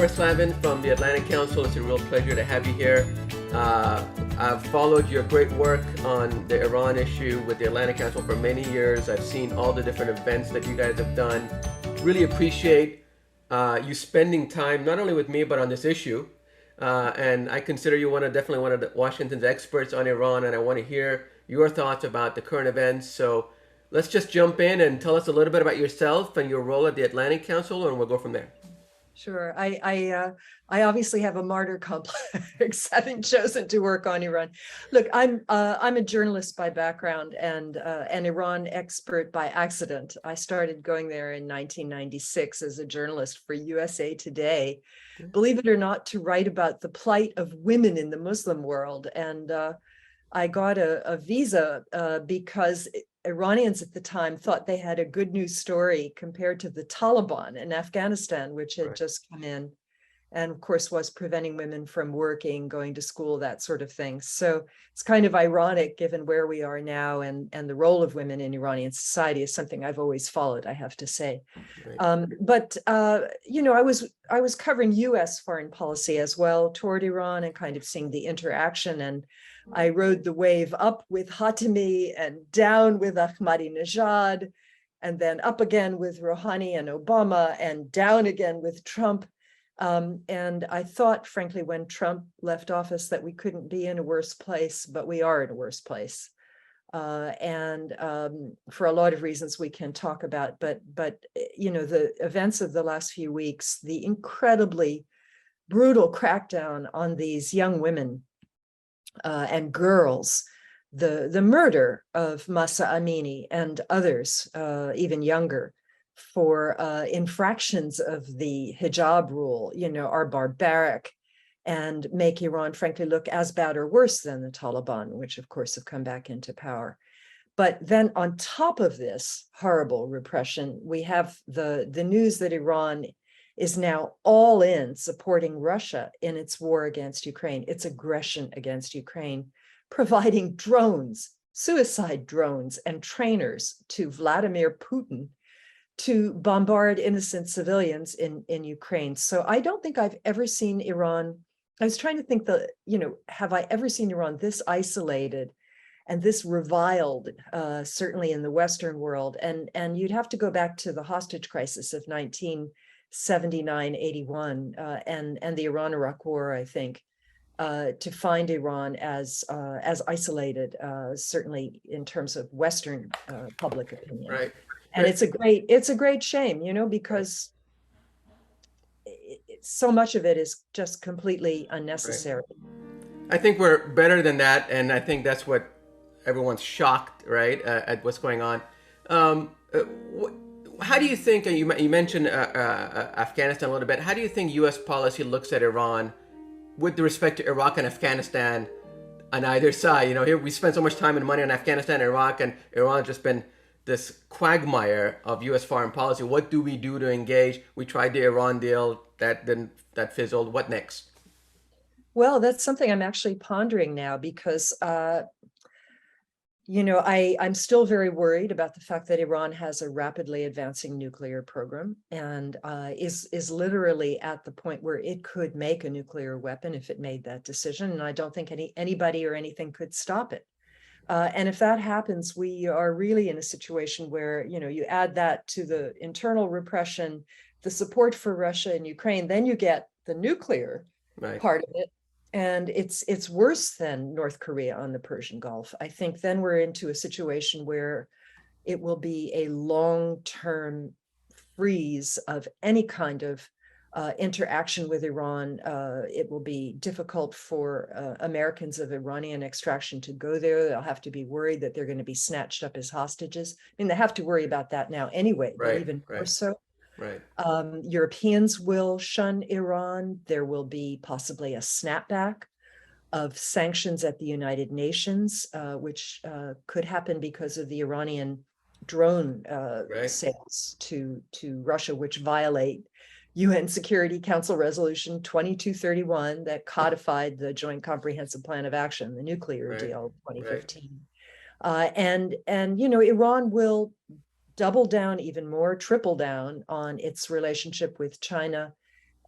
Barbara Slavin from the Atlantic Council. It's a real pleasure to have you here. I've followed your great work on the Iran issue with the Atlantic Council for many years. I've seen all the different events that you guys have done. Really appreciate you spending time not only with me but on this issue. And I consider you definitely one of Washington's experts on Iran, and I want to hear your thoughts about the current events. So let's just jump in and tell us a little bit about yourself and your role at the Atlantic Council, and we'll go from there. Sure. I obviously have a martyr complex having chosen to work on Iran. Look, I'm a journalist by background and an Iran expert by accident. I started going there in 1996 as a journalist for USA Today, believe it or not, to write about the plight of women in the Muslim world. And I got a visa because Iranians at the time thought they had a good news story compared to the Taliban in Afghanistan, which had just come in and of course was preventing women from working, going to school, that sort of thing. So it's kind of ironic given where we are now, and the role of women in Iranian society is something I've always followed, I have to say. But I was covering US foreign policy as well toward Iran and kind of seeing the interaction, and I rode the wave up with Khatami and down with Ahmadinejad, and then up again with Rouhani and Obama, and down again with Trump. And I thought, frankly, when Trump left office that we couldn't be in a worse place, but we are in a worse place. And for a lot of reasons we can talk about, but the events of the last few weeks, the incredibly brutal crackdown on these young women and girls, the murder of Masa Amini and others, even younger, for infractions of the hijab rule, are barbaric and make Iran, frankly, look as bad or worse than the Taliban, which of course have come back into power. But then on top of this horrible repression, we have the news that Iran is now all in supporting Russia in its war against Ukraine, its aggression against Ukraine, providing drones, suicide drones and trainers to Vladimir Putin to bombard innocent civilians in Ukraine. So I don't think I've ever seen Iran. I was trying to think have I ever seen Iran this isolated and this reviled, certainly in the Western world. And you'd have to go back to the hostage crisis of 1979-81 and the Iran-Iraq War, I think, to find Iran as isolated, certainly in terms of Western public opinion. Right. And it's a great shame, because so much of it is just completely unnecessary. Right. I think we're better than that, and I think that's what everyone's shocked, right, at what's going on. How do you think, you mentioned Afghanistan a little bit, how do you think U.S. policy looks at Iran with respect to Iraq and Afghanistan on either side? Here we spend so much time and money on Afghanistan and Iraq, and Iran's just been this quagmire of U.S. foreign policy. What do we do to engage? We tried the Iran deal, that fizzled. What next? Well, that's something I'm actually pondering now because, I'm still very worried about the fact that Iran has a rapidly advancing nuclear program and is literally at the point where it could make a nuclear weapon if it made that decision. And I don't think anybody or anything could stop it. And if that happens, we are really in a situation where, you add that to the internal repression, the support for Russia and Ukraine, then you get the nuclear part of it. And it's worse than North Korea on the Persian Gulf. I think then we're into a situation where it will be a long-term freeze of any kind of interaction with Iran. It will be difficult for Americans of Iranian extraction to go there. They'll have to be worried that they're going to be snatched up as hostages. I mean, they have to worry about that now anyway, but even more so. Right. Europeans will shun Iran. There will be possibly a snapback of sanctions at the United Nations, which could happen because of the Iranian drone sales to Russia, which violate UN Security Council Resolution 2231 that codified the Joint Comprehensive Plan of Action, the nuclear deal of 2015. And Iran will double down even more, triple down on its relationship with China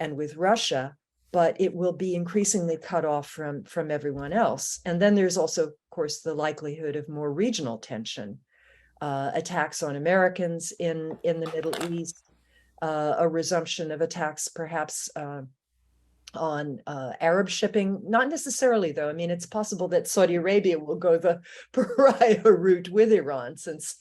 and with Russia, but it will be increasingly cut off from everyone else. And then there's also, of course, the likelihood of more regional tension, attacks on Americans in the Middle East, a resumption of attacks perhaps on Arab shipping. Not necessarily, though. I mean, it's possible that Saudi Arabia will go the pariah route with Iran, since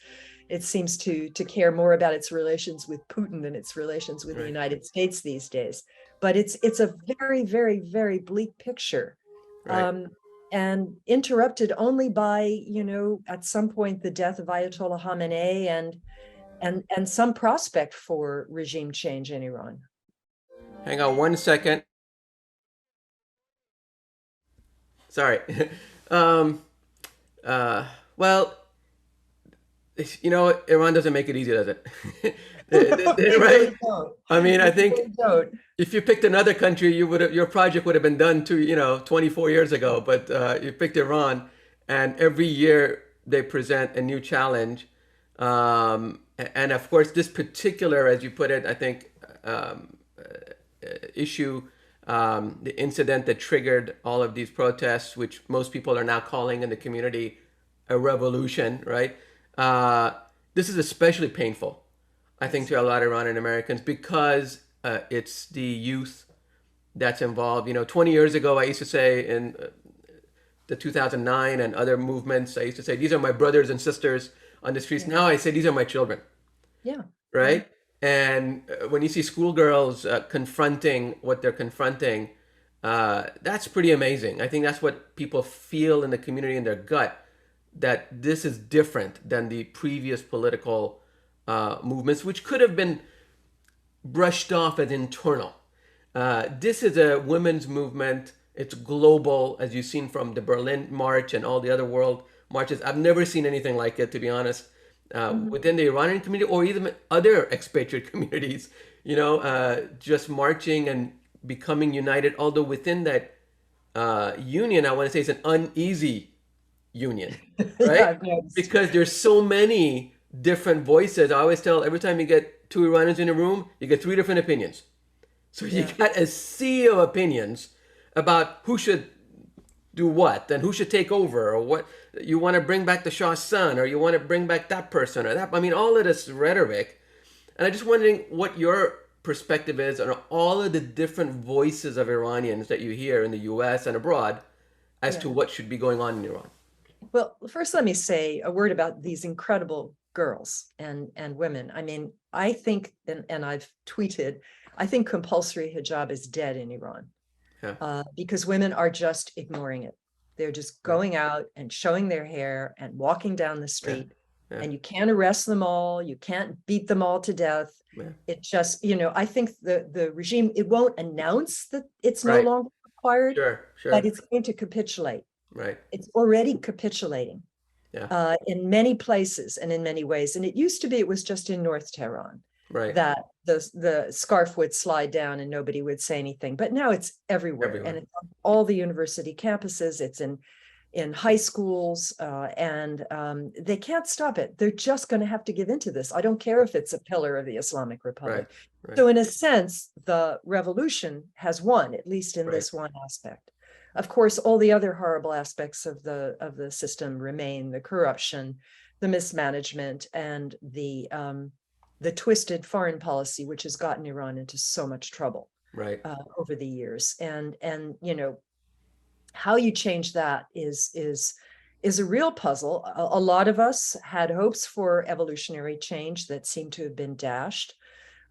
it seems to care more about its relations with Putin than its relations with the United States these days. But it's a very, very, very bleak picture. And interrupted only by, at some point, the death of Ayatollah Khamenei and some prospect for regime change in Iran. Hang on 1 second. Sorry. Well, Iran doesn't make it easy, does it? Right? I mean, I think if you picked another country, your project would have been done 24 years ago. But you picked Iran, and every year they present a new challenge. And of course, this particular, as you put it, I think, issue, the incident that triggered all of these protests, which most people are now calling in the community a revolution, right? This is especially painful, I think, to a lot of Iranian Americans, because it's the youth that's involved. 20 years ago, I used to say in the 2009 and other movements, I used to say, these are my brothers and sisters on the streets. Now I say, these are my children. Yeah. Right? And when you see schoolgirls confronting what they're confronting, that's pretty amazing. I think that's what people feel in the community, in their gut, that this is different than the previous political movements, which could have been brushed off as internal. This is a women's movement. It's global, as you've seen from the Berlin March and all the other world marches. I've never seen anything like it, to be honest. Within the Iranian community or even other expatriate communities, just marching and becoming united. Although within that union, I want to say it's an uneasy union, right? Because there's so many different voices. I always tell, every time you get two Iranians in a room, you get three different opinions. So you got a sea of opinions about who should do what and who should take over, or what you want to bring back the Shah's son, or you want to bring back that person or that. I mean, all of this rhetoric. And I'm just wondering what your perspective is on all of the different voices of Iranians that you hear in the US and abroad as to what should be going on in Iran. Well, first, let me say a word about these incredible girls and women. I mean, I think, and I've tweeted, I think compulsory hijab is dead in Iran. Because women are just ignoring it. They're just going out and showing their hair and walking down the street. And you can't arrest them all. You can't beat them all to death. It just, I think the regime, it won't announce that it's no longer required, but it's going to capitulate. It's already capitulating in many places and in many ways. And it used to be, it was just in North Tehran. That the scarf would slide down and nobody would say anything. But now it's everywhere. And it's on all the university campuses. It's in high schools, and they can't stop it. They're just going to have to give into this. I don't care if it's a pillar of the Islamic Republic. So in a sense, the revolution has won, at least in this one aspect. Of course, all the other horrible aspects of the system remain: the corruption, the mismanagement, and the twisted foreign policy, which has gotten Iran into so much trouble over the years. And how you change that is a real puzzle. A lot of us had hopes for evolutionary change that seem to have been dashed.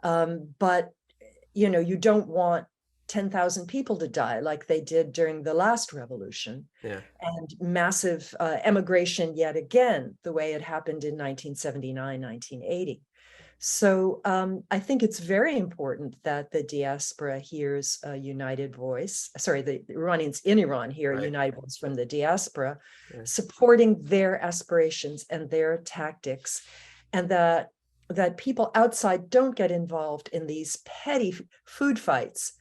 But you don't want 10,000 people to die like they did during the last revolution, and massive emigration yet again, the way it happened in 1979, 1980. So I think it's very important that the diaspora hears a united voice. Sorry, the Iranians in Iran hear a united voice from the diaspora, supporting their aspirations and their tactics, and that people outside don't get involved in these petty food fights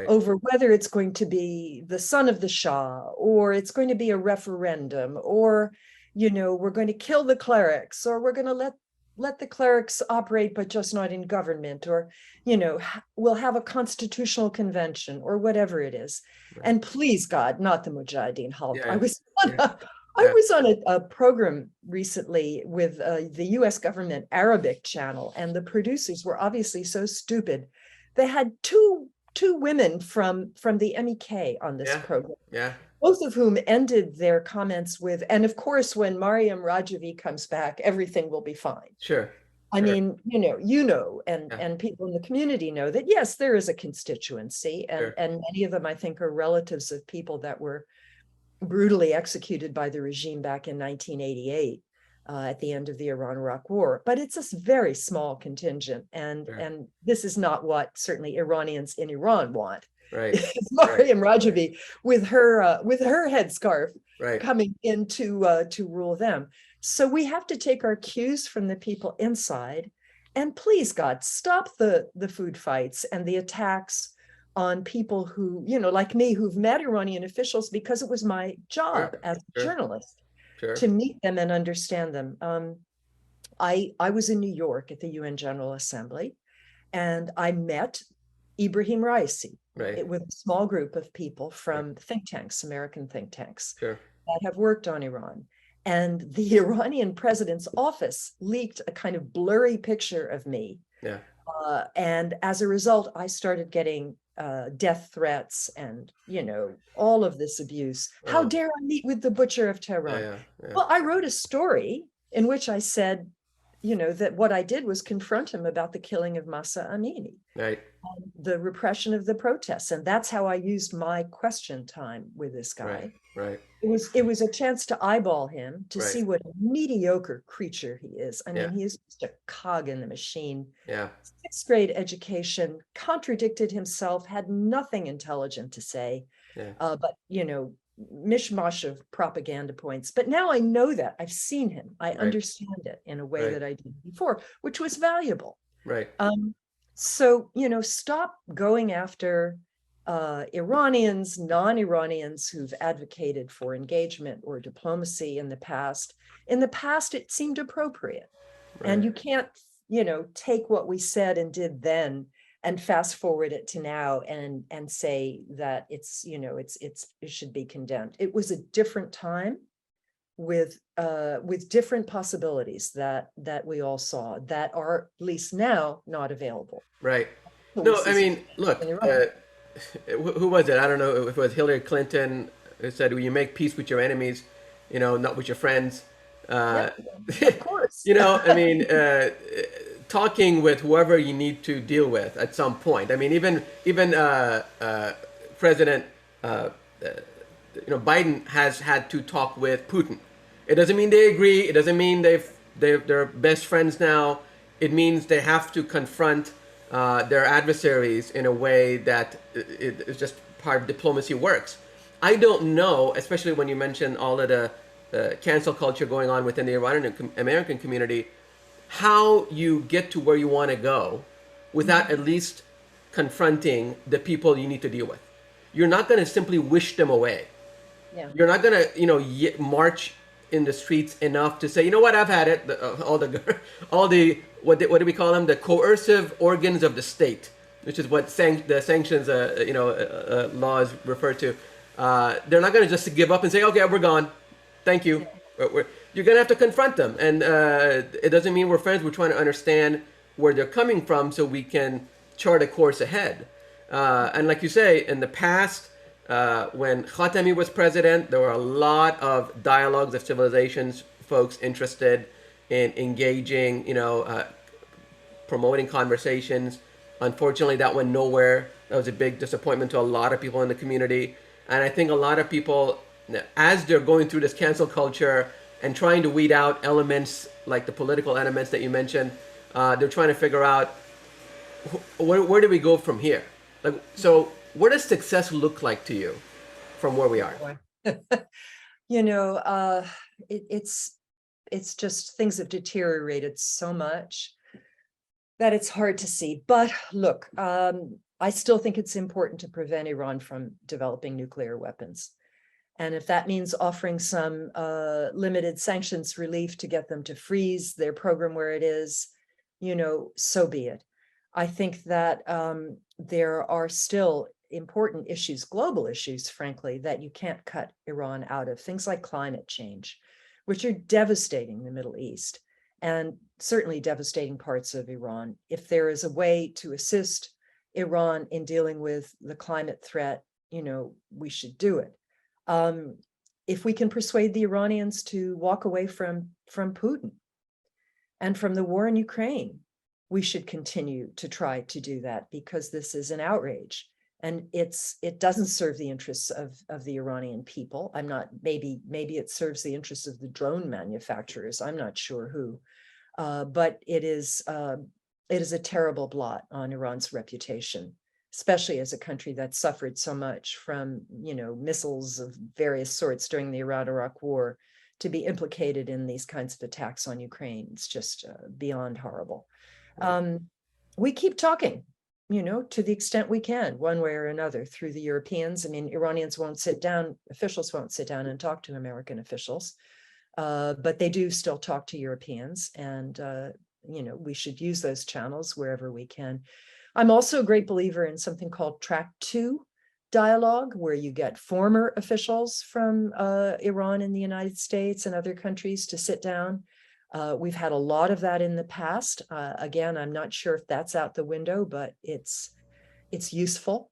over whether it's going to be the son of the Shah, or it's going to be a referendum, or we're going to kill the clerics, or we're going to let let the clerics operate, but just not in government, or, we'll have a constitutional convention or whatever it is. Right. And please God, not the Mujahideen halt. Yeah. I was on Yeah. a, I was on a program recently with the US government Arabic channel, and the producers were obviously so stupid. They had two women from the MEK on this Yeah. program, Yeah. both of whom ended their comments with, and of course, when Mariam Rajavi comes back, everything will be fine. Sure. I Sure. mean, Yeah. and people in the community know that, yes, there is a constituency, Sure. and many of them, I think, are relatives of people that were brutally executed by the regime back in 1988 at the end of the Iran-Iraq War. But it's a very small contingent, and Sure. this is not what certainly Iranians in Iran want. Right. It's Mariam Rajavi with her headscarf Right. coming in to rule them. So we have to take our cues from the people inside, and please God, stop the food fights and the attacks on people who, like me, who've met Iranian officials because it was my job Sure. as a Sure. journalist Sure. to meet them and understand them. I was in New York at the UN General Assembly, and I met Ibrahim Raisi Right. with a small group of people Right. from think tanks, American think tanks, Sure. that have worked on Iran. And the Iranian president's office leaked a kind of blurry picture of me. Yeah. And as a result, I started getting death threats and, all of this abuse. How Oh. dare I meet with the butcher of Yeah. Tehran? Yeah. Yeah. Well, I wrote a story in which I said, that what I did was confront him about the killing of Masa Amini, Right. the repression of the protests. And that's how I used my question time with this guy. Right. Right. It was a chance to eyeball him, to Right. see what a mediocre creature he is. I mean, Yeah. he is just a cog in the machine. Yeah. Sixth grade education, contradicted himself, had nothing intelligent to say, Yeah. but, mishmash of propaganda points. But now I know that. I've seen him. I Right. understand it in a way Right. that I didn't before, which was valuable. Right. So, stop going after Iranians, non-Iranians who've advocated for engagement or diplomacy in the past. In the past, it seemed appropriate. And Right. you can't, take what we said and did then and fast forward it to now and say that it's, it should be condemned. It was a different time with different possibilities that we all saw that are, at least now, not available. Right. So No, we see I mean, look, in Iran. who was it? I don't know if it was Hillary Clinton who said, "Will you make peace with your enemies, not with your friends?" Of course. I mean, talking with whoever you need to deal with at some point. I mean, even President Biden has had to talk with Putin. It doesn't mean they agree. It doesn't mean they're best friends now. It means they have to confront their adversaries in a way that it's just part of diplomacy works. I don't know, especially when you mention all of the cancel culture going on within the Iranian American community, how you get to where you want to go without at least confronting the people you need to deal with. You're not going to simply wish them away. Yeah. You're not going to, march in the streets enough to say, you know what, I've had it. All the what do we call them? The coercive organs of the state, which is what the sanctions, laws refer to. They're not going to just give up and say, okay, we're gone. Thank you. You're going to have to confront them. And it doesn't mean we're friends. We're trying to understand where they're coming from so we can chart a course ahead. And like you say, in the past, when Khatami was president, there were a lot of dialogues of civilizations, folks interested in engaging, promoting conversations. Unfortunately, that went nowhere. That was a big disappointment to a lot of people in the community. And I think a lot of people, as they're going through this cancel culture and trying to weed out elements like the political elements that you mentioned, they're trying to figure out where do we go from here? So what does success look like to you from where we are? It's just, things have deteriorated so much that it's hard to see. But look, I still think it's important to prevent Iran from developing nuclear weapons. And if that means offering some limited sanctions relief to get them to freeze their program where it is, so be it. I think that there are still important issues, global issues, frankly, that you can't cut Iran out of. Things like climate change, which are devastating the Middle East and certainly devastating parts of Iran. If there is a way to assist Iran in dealing with the climate threat, we should do it. If we can persuade the Iranians to walk away from Putin and from the war in Ukraine, we should continue to try to do that, because this is an outrage and it doesn't serve the interests of the Iranian people. I'm not, maybe it serves the interests of the drone manufacturers. I'm not sure who, but it is a terrible blot on Iran's reputation, especially as a country that suffered so much from, missiles of various sorts during the Iran-Iraq war. To be implicated in these kinds of attacks on Ukraine, it's just beyond horrible. We keep talking, to the extent we can, one way or another, through the Europeans. I mean, Iranians won't sit down, officials won't sit down and talk to American officials, but they do still talk to Europeans, and we should use those channels wherever we can. I'm also a great believer in something called Track 2 dialogue, where you get former officials from Iran in the United States and other countries to sit down. We've had a lot of that in the past. Again, I'm not sure if that's out the window, but it's useful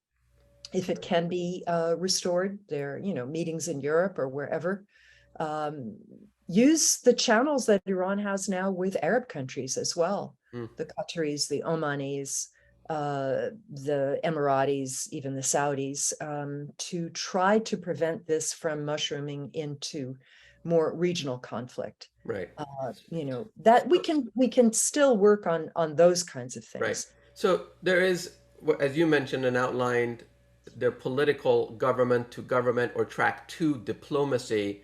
if it can be restored. There, meetings in Europe or wherever. Use the channels that Iran has now with Arab countries as well. The Qataris, the Omanis, the Emiratis, even the Saudis, to try to prevent this from mushrooming into more regional conflict. Right. That we can still work on those kinds of things. Right. So there is, as you mentioned and outlined, the political government to government or Track 2 diplomacy.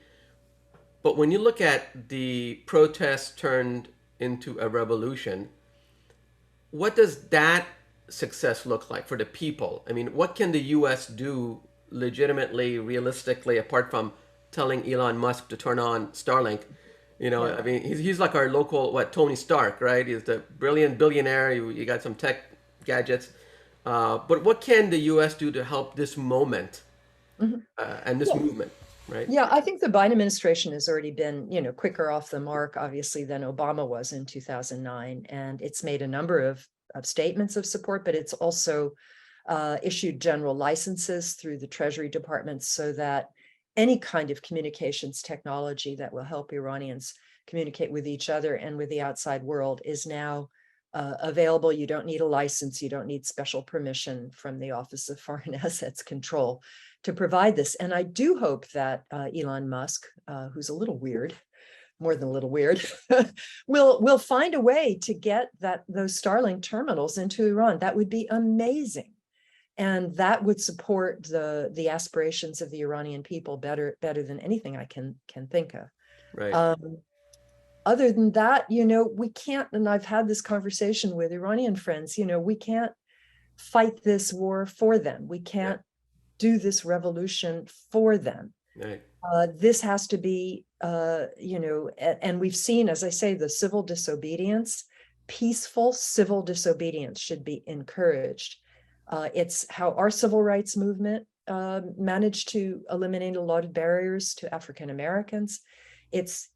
But when you look at the protests turned into a revolution, what does that success look like for the people? I mean, what can the U.S. do legitimately, realistically, apart from telling Elon Musk to turn on Starlink? I mean, he's like our local, Tony Stark, right? He's the brilliant billionaire. You got some tech gadgets. But what can the U.S. do to help this moment and this movement, right? Yeah, I think the Biden administration has already been, quicker off the mark, obviously, than Obama was in 2009. And it's made a number of statements of support, but it's also issued general licenses through the Treasury Department so that any kind of communications technology that will help Iranians communicate with each other and with the outside world is now available. You don't need a license. You don't need special permission from the Office of Foreign Assets Control to provide this. And I do hope that Elon Musk, who's a little weird, more than a little weird, will find a way to get those Starlink terminals into Iran. That would be amazing. And that would support the aspirations of the Iranian people better than anything I can think of. Right. Other than that, we can't, and I've had this conversation with Iranian friends, we can't fight this war for them. We can't do this revolution for them. Right. This has to be, and we've seen, as I say, the civil disobedience, peaceful civil disobedience should be encouraged. It's how our civil rights movement managed to eliminate a lot of barriers to African Americans. It's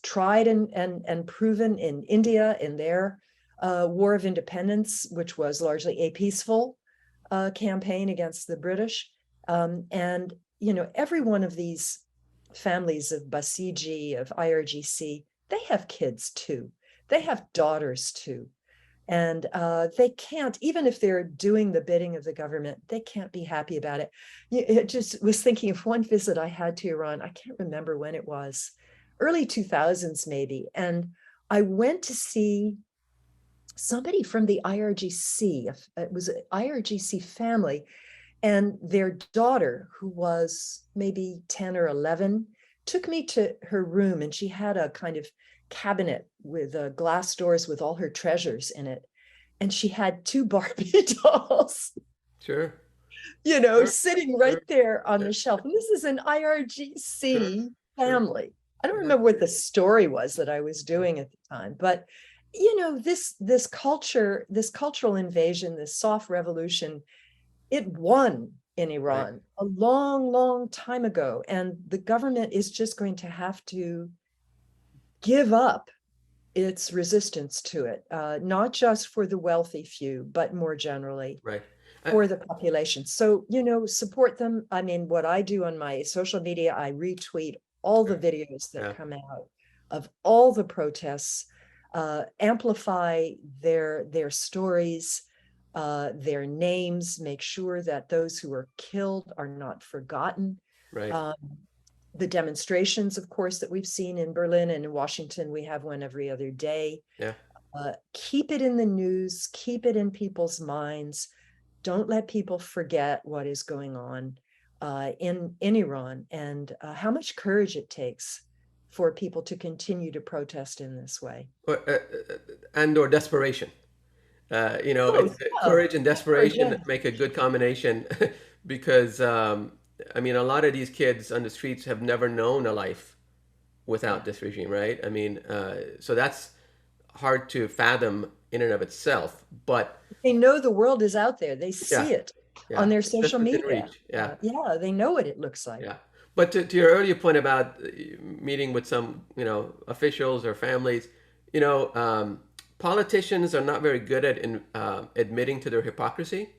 tried and proven in India in their War of Independence, which was largely a peaceful campaign against the British. And every one of these families of Basiji, of IRGC, they have kids too. They have daughters too. And they can't, even if they're doing the bidding of the government, they can't be happy about it. It just was thinking of one visit I had to Iran. I can't remember when it was, early 2000s maybe. And I went to see somebody from the IRGC. It was an IRGC family, and their daughter, who was maybe 10 or 11, took me to her room, and she had a kind of cabinet with glass doors with all her treasures in it. And she had 2 Barbie dolls. Sure. Sure, sitting right sure. there on Yeah, the shelf. And this is an sure, IRGC sure. family. I don't Yeah, remember what the story was that I was yeah, doing at the time, but this culture, this cultural invasion, this soft revolution, it won in right, Iran a long, long time ago. And the government is just going to have to give up its resistance to it, not just for the wealthy few, but more generally right. I, for the population. So, support them. I mean, what I do on my social media, I retweet all the sure. videos that Yeah, come out of all the protests, amplify their stories, their names, make sure that those who are killed are not forgotten. right. Um, the demonstrations, of course, that we've seen in Berlin and in Washington, we have one every other day. Yeah. Keep it in the news, keep it in people's minds. Don't let people forget what is going on in Iran, and how much courage it takes for people to continue to protest in this way. And or desperation. It's Both, yeah, courage and courage desperation and that make a good combination because I mean, a lot of these kids on the streets have never known a life without yeah. this regime, right? I mean, so that's hard to fathom in and of itself. But They know the world is out there. They yeah, see it yeah, on their it's just social within media. reach. Yeah, Yeah, they know what it looks like. yeah. But to your earlier point about meeting with some, officials or families, you know, politicians are not very good at admitting to their hypocrisy.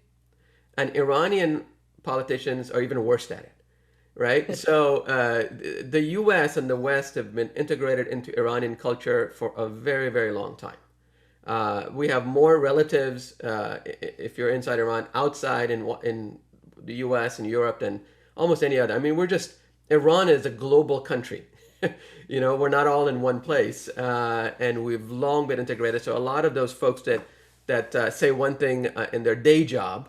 And Iranian politicians are even worse at it, right? So the U.S. and the West have been integrated into Iranian culture for a very, very long time. We have more relatives, if you're inside Iran, outside in the U.S. and Europe than almost any other. I mean, Iran is a global country. We're not all in one place, and we've long been integrated. So a lot of those folks that say one thing in their day job,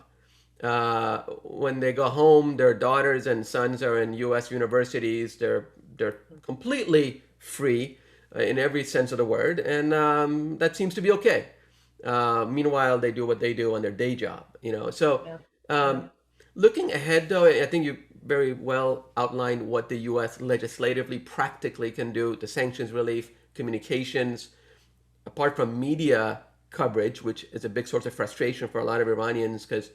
when they go home, their daughters and sons are in U.S. universities. They're completely free in every sense of the word, and that seems to be okay. Meanwhile, they do what they do on their day job. So Yeah, yeah, um, looking ahead, though, I think you very well outlined what the U.S. legislatively, practically can do: the sanctions relief, communications, apart from media coverage, which is a big source of frustration for a lot of Iranians because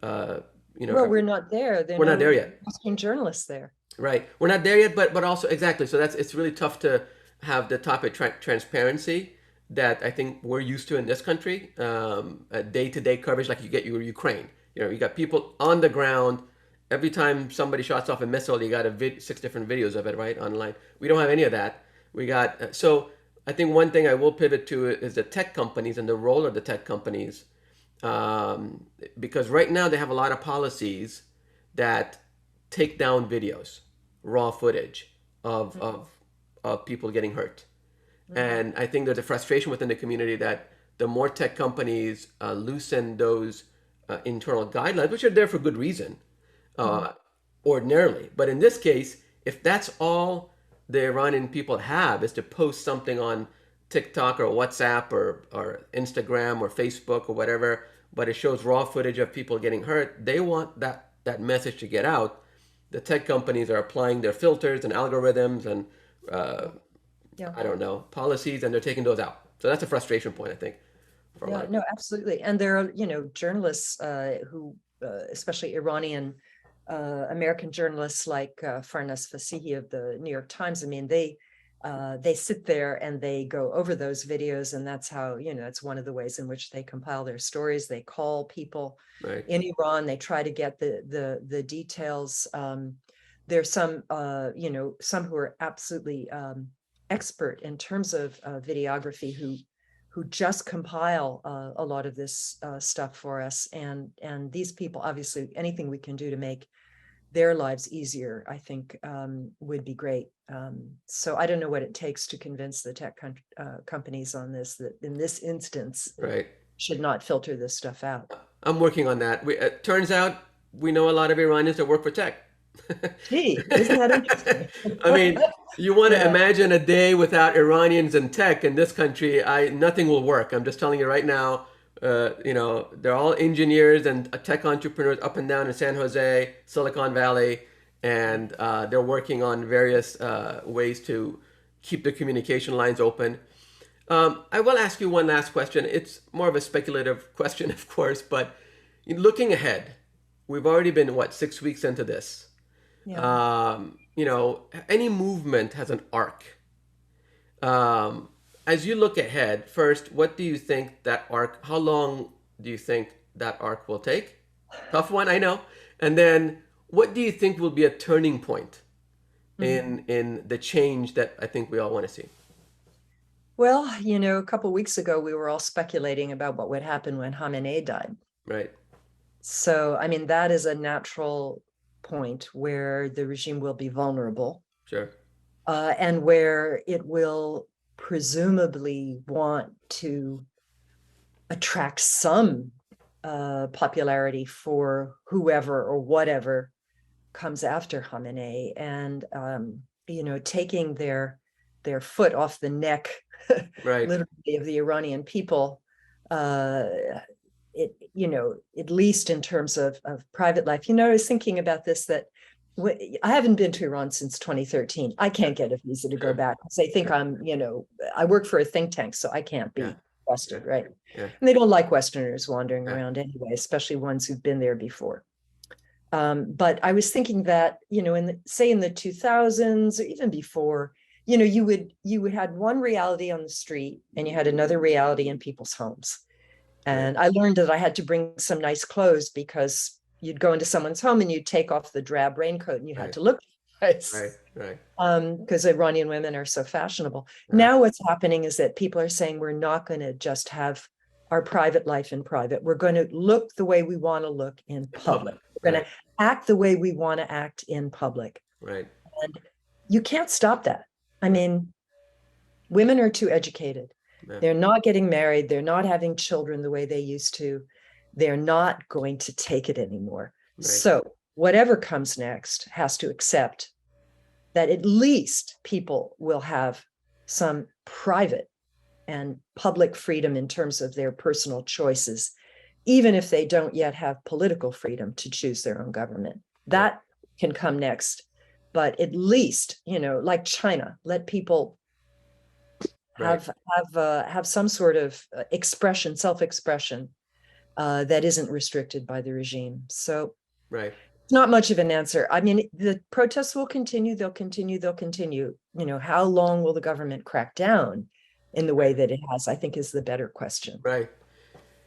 uh, you know well, we're not there. There are we're not there no yet. Western journalists there. Right, we're not there yet, but also exactly. So it's really tough to have the topic transparency that I think we're used to in this country. A day-to-day coverage like you get your Ukraine. You got people on the ground. Every time somebody shots off a missile, you got 6 different videos of it right online. We don't have any of that. We got so I think one thing I will pivot to is the tech companies and the role of the tech companies, because right now they have a lot of policies that take down videos, raw footage of Mhm, of of people getting hurt. mhm, And I think there's a frustration within the community that the more tech companies loosen those internal guidelines, which are there for good reason, mhm. uh, ordinarily. But in this case, if that's all the Iranian people have is to post something on TikTok or WhatsApp or Instagram or Facebook or whatever, but it shows raw footage of people getting hurt, they want that message to get out. The tech companies are applying their filters and algorithms and uh, Yeah. I don't know, policies, and they're taking those out. So that's a frustration point, I think, for a lot Yeah, of no, people. absolutely. And there are, journalists who, especially Iranian American journalists like Farnas Fasihi of the New York Times. I mean, they sit there and they go over those videos, and that's how, it's one of the ways in which they compile their stories. They call people Right, in Iran. They try to get the details. There's some, some who are absolutely expert in terms of videography who just compile a lot of this stuff for us, and these people, obviously anything we can do to make their lives easier, I think would be great. So I don't know what it takes to convince the tech companies on this, that in this instance right. should not filter this stuff out. I'm working on that. Turns out we know a lot of Iranians that work for tech. Gee, isn't that interesting? I mean, you want to Yeah, imagine a day without Iranians and tech in this country, nothing will work. I'm just telling you right now, They're all engineers and tech entrepreneurs up and down in San Jose, Silicon Valley, and they're working on various ways to keep the communication lines open. I will ask you one last question. It's more of a speculative question, of course, but looking ahead, we've already been, what, 6 weeks into this. Yeah. Any movement has an arc. As you look ahead, first, what do you think that arc, how long do you think that arc will take? Tough one, I know. And then what do you think will be a turning point Mhm. in the change that I think we all want to see? Well, a couple weeks ago, we were all speculating about what would happen when Khamenei died. Right, So, I mean, that is a natural point where the regime will be vulnerable, sure. and where it will presumably want to attract some popularity for whoever or whatever comes after Khamenei, and taking their foot off the neck, Right, literally, of the Iranian people. Uh, at least in terms of private life. I was thinking about this, that I haven't been to Iran since 2013. I can't get a visa to go sure, back because they think sure. I work for a think tank, so I can't Yeah, be Western, yeah, right? yeah, And they don't like Westerners wandering yeah. around anyway, especially ones who've been there before. But I was thinking that, in the 2000s or even before, you would had one reality on the street and you had another reality in people's homes. Right, And I learned that I had to bring some nice clothes because you'd go into someone's home and you'd take off the drab raincoat and you had right, to look nice, right, right. because Iranian women are so fashionable. Yeah, Now what's happening is that people are saying we're not going to just have our private life in private. We're going to look the way we want to look in in public. public. We're going Right, to act the way we want to act in public. right, And you can't stop that. I right, mean, women are too educated. yeah, They're not getting married. They're not having children the way they used to. They're not going to take it anymore. right, So, whatever comes next has to accept that at least people will have some private and public freedom in terms of their personal choices, even if they don't yet have political freedom to choose their own government. yeah, That can come next. But at least, like China, let people right, have some sort of expression, self-expression, that isn't restricted by the regime. So right. it's not much of an answer. I mean, the protests will continue. They'll continue. They'll continue. How long will the government crack down in the way that it has, I think, is the better question. Right.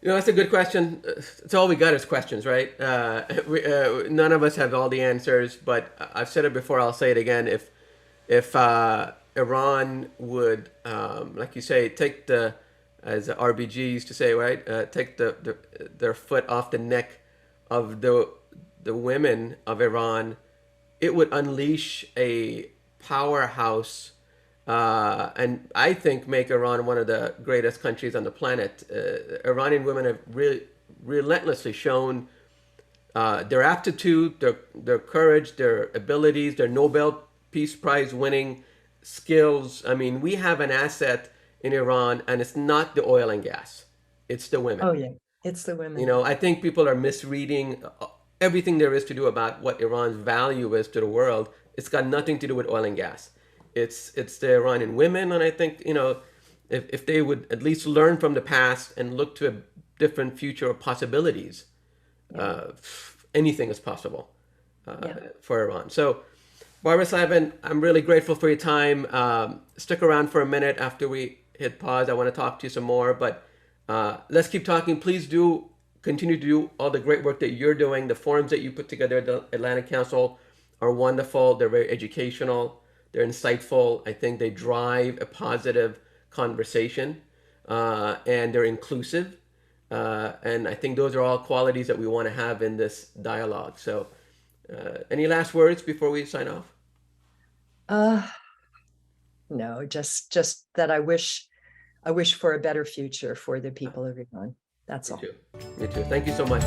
That's a good question. It's all we got is questions, right? None of us have all the answers, but I've said it before. I'll say it again. If Iran would, like you say, take as RBG used to say, right, take their foot off the neck of the women of Iran, it would unleash a powerhouse, and I think make Iran one of the greatest countries on the planet. Iranian women have really relentlessly shown their aptitude, their courage, their abilities, their Nobel Peace Prize winning skills. I mean, we have an asset in Iran, and it's not the oil and gas; it's the women. Oh yeah, it's the women. I think people are misreading everything there is to do about what Iran's value is to the world. It's got nothing to do with oil and gas. It's the Iranian women, and I think if they would at least learn from the past and look to a different future of possibilities, Yeah, uh, anything is possible yeah. for Iran. So, Barbara Slavin, I'm really grateful for your time. Stick around for a minute after we hit pause. I want to talk to you some more, but let's keep talking. Please do continue to do all the great work that you're doing. The forums that you put together at the Atlantic Council are wonderful. They're very educational. They're insightful. I think they drive a positive conversation, and they're inclusive. And I think those are all qualities that we want to have in this dialogue. So, any last words before we sign off? Uh, no, just that I wish for a better future for the people of Iran. That's Me all. too. Me too. Thank you so much.